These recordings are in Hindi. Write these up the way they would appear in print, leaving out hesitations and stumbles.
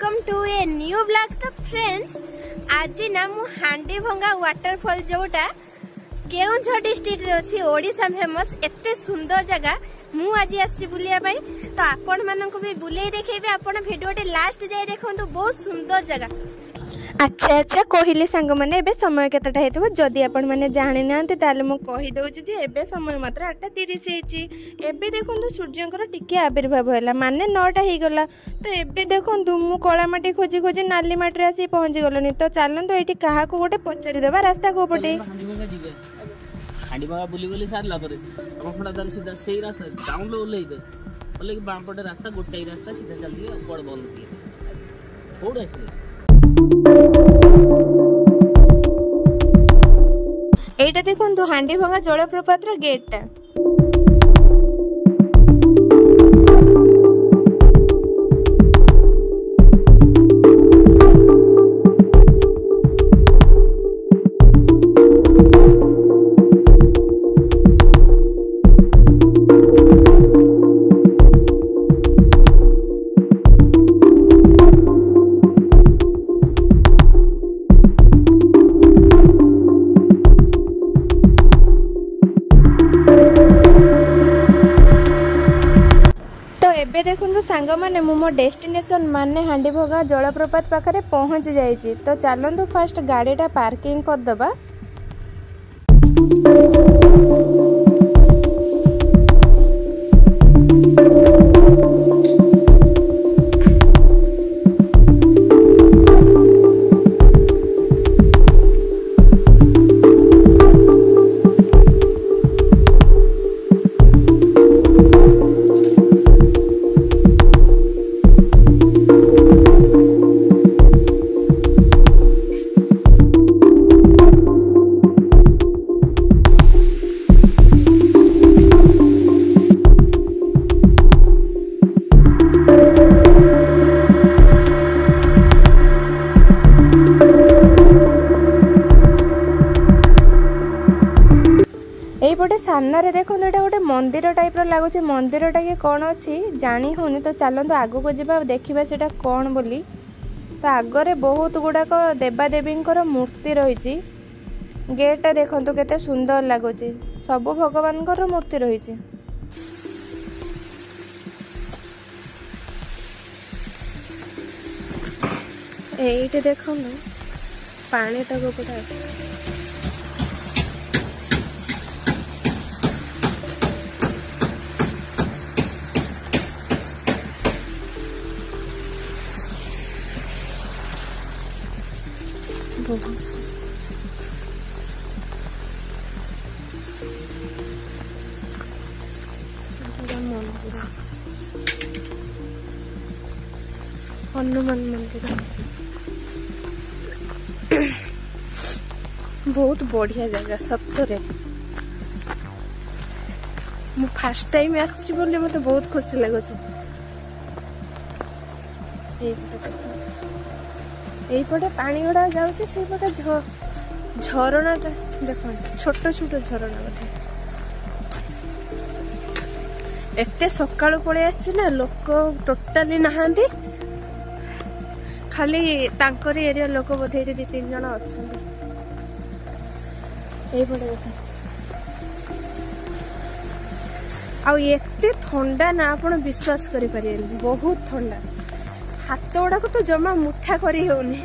Welcome to a new blog. तो फ्रेंड्स आज ना मु हांडी भंगा वाटरफॉल जोटा केउंझर डिस्ट्रिक्ट रे अछि ओडिशा फेमस एते सुंदर जगह मु आज आछि बुलिया पई। तो आपण माननको भी बुले देखेबे, आपण भिडियोटे लास्ट जाय देखंतु, बहुत सुंदर जगह। अच्छा अच्छा कहले सांग मैंने एबे समय केतटा हेतु जदि आपण मैंने जानि नांते ताले मु कहि दउछि जे एबे समय मात्र 8:30 हेछि। एबे देखंतु सूर्यंकर टिके आविर्भाव होला माने 9टा हे गला। तो एबे देखंतु मु कळा माटी खोजी खोजी नाली माटी रे आसी पहुंची गलनी। तो चलंतु एठी काहा को गोटे पचरी देबा रास्ता को पटे हांडी बाबा बुली बुली सारला परे अपना दर सीधा सही रास्ता डाउन लो ले दे बोले कि बाम पटे रास्ता गोटे रास्ता सीधा चल दिए ऊपर बोल दिए कोड रास्ता एटा देखंतु हांडी भंगा जलप्रपात रो गेटटा। एबे देखंतु सांग माने मो डेस्टिनेशन माने हांडी भंगा जलप्रपात पाखरे पहुंच जाईची। तो चलंतु फास्ट गाड़ीटा पार्किंग कर दबा। एपटे सामने देखो एटा गोटे मंदिर टाइप लगुच। मंदिरटा कि कौन अच्छी जानी होनी। तो चलते आगू को जावा देखा सेटा कौन बोली। तो आगरे बहुत गुड़ाक देवादेवी मूर्ति रही। गेटा देखो केते सुंदर लगुच, सबु भगवान मूर्ति रही। एइटे देखो पानी तक पूरा हनुमान मंदिर बहुत बढ़िया जगह सप्तरे। मु फर्स्ट टाइम आछि बोले मते बहुत खुशी लगुच। एपटे पानी गुड़ा जाऊँच से पटे झरणाटा देखो छोट छोट झरणा बोधे। एते सकाळु पळे आछि ना लोक टोटाली नहांती, खाली तांकरी एरिया लोक बोधे 2-3 जण अछंती। एपटे देखो आ एते ठंडा ना आपण विश्वास करि परियन, बहुत ठंडा। हाथ गुड़ा को तो जमा मुठा करी होनी।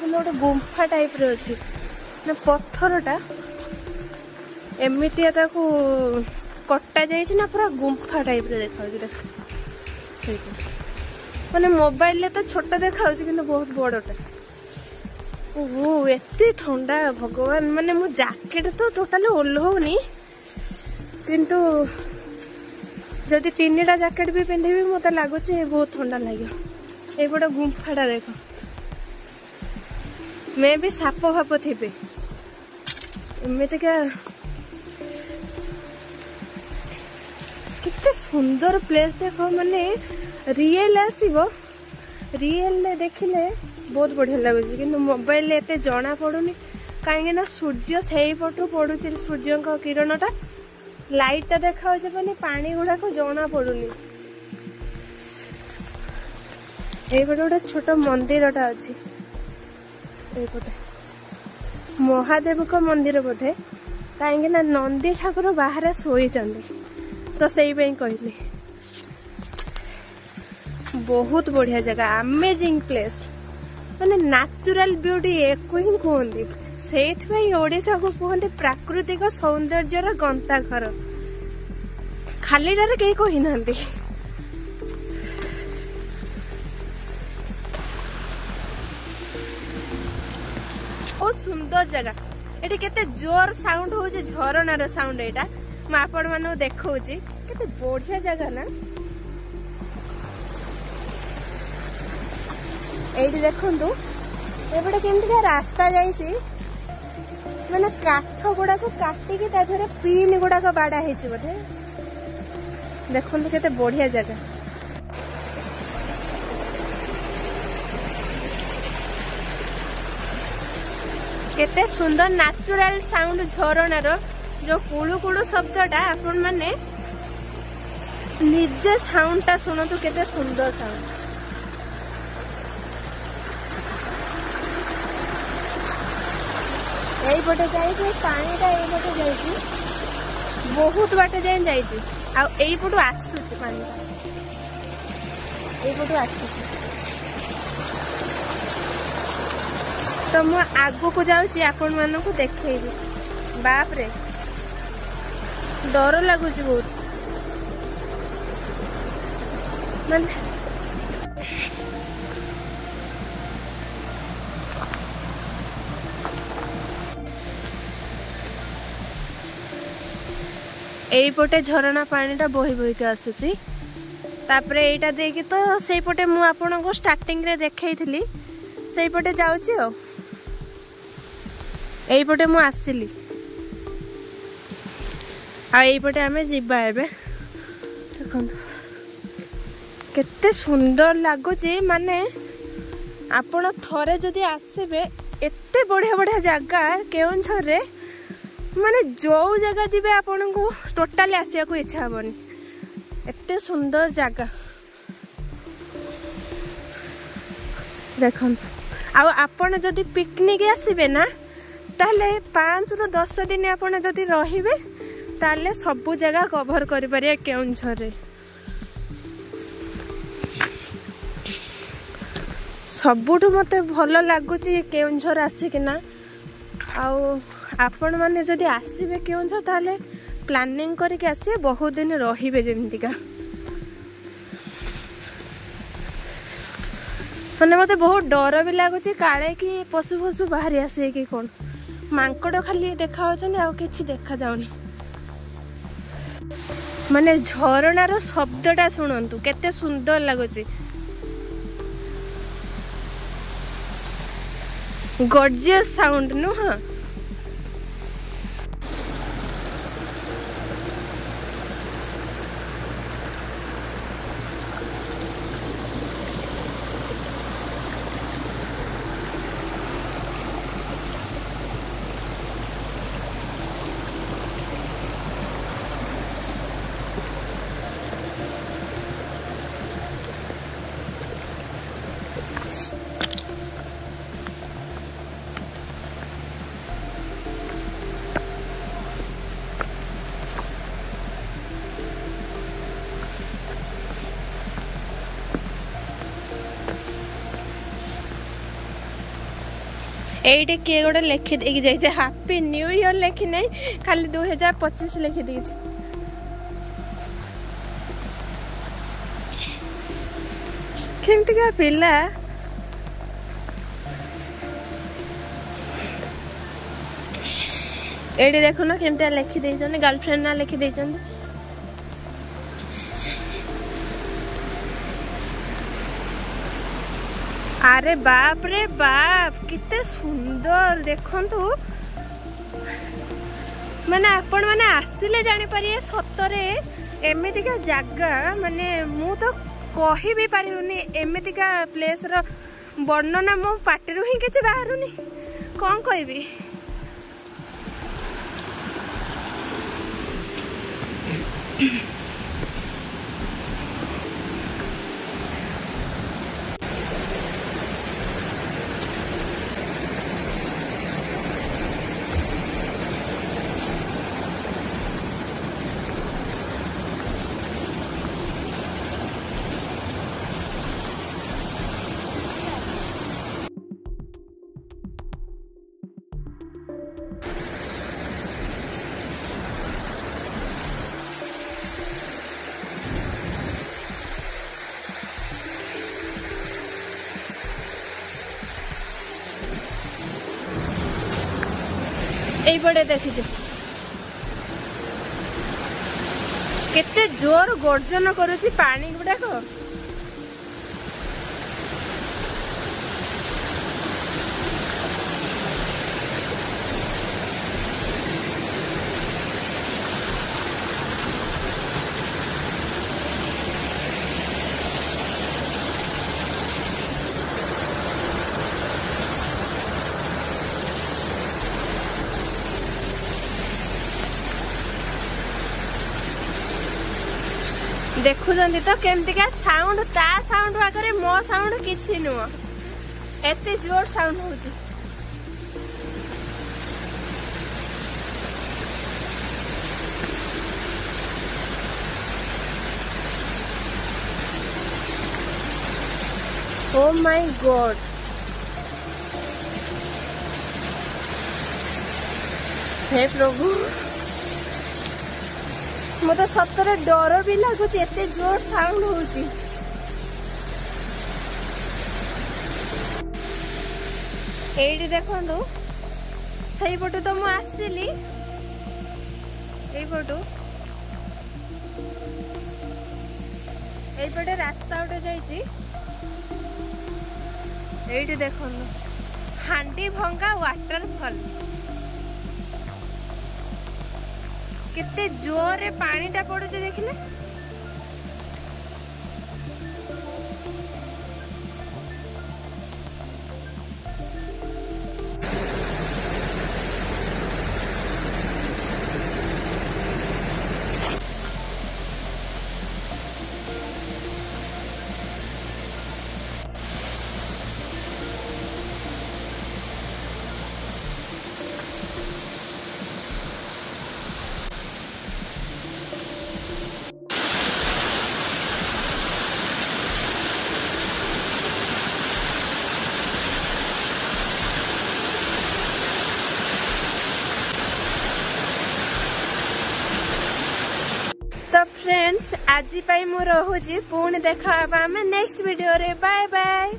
गोटे गुंफा टाइप रे अछि ना पत्थरटा एमितिया ताकू कट्टा जाइछि ना पूरा गुंफा टाइप रे देखाउछि। माने मोबाइल ले तो छोटा देखाउछि किंतु बहुत बड़टा। ओहो एते ठंडा भगवान, माने मो जैकेट तो टोटली ओल्होनी किंतु जदि 3टा जैकेट भी पिंधि मत लगुच बहुत ठंडा लगे। ये गुंफाटा देख मे भी साप फाप थे एमतीका कितने सुंदर प्लेस देख माने रियल आसो रियल देखिले बहुत बढ़िया लगुच कि मोबाइल एते जना पड़ुनी कहीं ना सूर्य से पटू पड़ू सूर्य किरणटा लाइटा देखा माने पानी गुड़ाक जना पड़ुनी। ये गोटे छोट मंदिरटा अच्छी एपटे महादेव का मंदिर बोधे कहीं ना नंदी ठाकुर बाहर शोई तो से कहली बहुत बढ़िया जगह अमेजिंग प्लेस माने नेचुरल ब्यूटी एक ही कहते से ओडिशा को कहते प्राकृतिक सौंदर्यर गंताघर खाली कहीं कही ना बहुत सुंदर जगह ये केते जोर साउंड हो झरणार साउंड एटा मैं आपण मानू देखौची केते बढ़िया जगह ना। एठी देखंतु एबडे केमतिका रास्ता जाईची माने काठ गुड़ा को काटिकी ता धरे पिन गुड़ा को बाड़ा हेची बोधे देखंतु केते बढ़िया जगह। केते सुंदर नेचुरल साउंड झरणार जो कुळु कुळु शब्दटा आपण माने निजे साउंडटा सुनतु केते सुंदर साउंड। यही पटे जाई पानीटा यही पटे जाई बहुत बाटे जाई जाई आ एई पटु आसुची पानी एई पटु आसुची तो मु आगो को जाऊँ आपण मान को देखी बाप रे डर लगुच बहुत माने एपटे झरणा पानीटा बही बही के आसुची तापरे एटा देकी तो से पटे मु आपण को स्टार्टिंग रे देखई थिली से पटे जाउची ओ एपटे मु आसिली आ एपटे आमे जिबा एबे देखंतु केते सुंदर लागुची माने आपण थरे जदी आसीबे एते बढ़िया बढ़िया जगह केउंझर रे माने जो जगह जीवे आपन को टोटाली आसिया को इच्छा हबनी एते सुंदर जगह देखन। आ आपन जदी पिकनिक आसीबे ना ताले 5 ରୁ 10 दिन आपन जदी रहिबे ताले सब जगह कवर करि परिया केउंझर रे सबुठु मते भलो लागुची केउंझर आसिकिना। आउ आपण माने जदि आसीबे केउंझर ताले प्लानिंग करके आसीबे बहुत दिन रहिबे जेमतिका माने मते बहुत डर भी लागुची काले कि पशु पशु बाहरी आसे कि कोन मांकड़ खाली देखा होचन आ किछि देखा जाउनी माने झरणार शब्दटा सुनंतु केते सुंदर लागुची गॉर्जियस साउंड नु। हां एटे किए गोटे लिखि देकी जाइए हैप्पी न्यू ईयर लिखि नहीं खाली 2025 लिखि दी केमती का पिला एटे देखो ना केमती लिखि गर्लफ्रेंड ना लिखि अरे बाप रे बाप किते सुंदर देखंतु माने आपण माने आसिले जानि परिए सतरे एमितिका जगह माने मु तो कहि भी पारिउनी एमितिका प्लेस रो वर्णना मो पाटिरु ही किछ बाहरुनी कोन कहबी। এইপଟେ ଦେଖିଛୁ କେତେ ଜୋର ଗର୍ଜନ କରୁଛି ପାଣି ଗୁଡାକ। देखुंत तो केमतिका साउंड ता साउंड आगे मो साउंड किछि नुह एते जोर साउंड होची। ओ माय गॉड हे प्रभु मत सतरे डर भी लगुच एते जोर साउंड होची। एइडी देखंतु सही पटु तो मु आसिली एई पटु एई पटे रास्ता उठे जाईची। एइडी देखंतु हांडी भंगा वाटरफॉल कितने जोर रे पानी टा पड़ुचे देखिले। तो फ्रेंड्स आज पाई मु रहूची पुणी देखा नेक्स्ट वीडियो रे बाय बाय।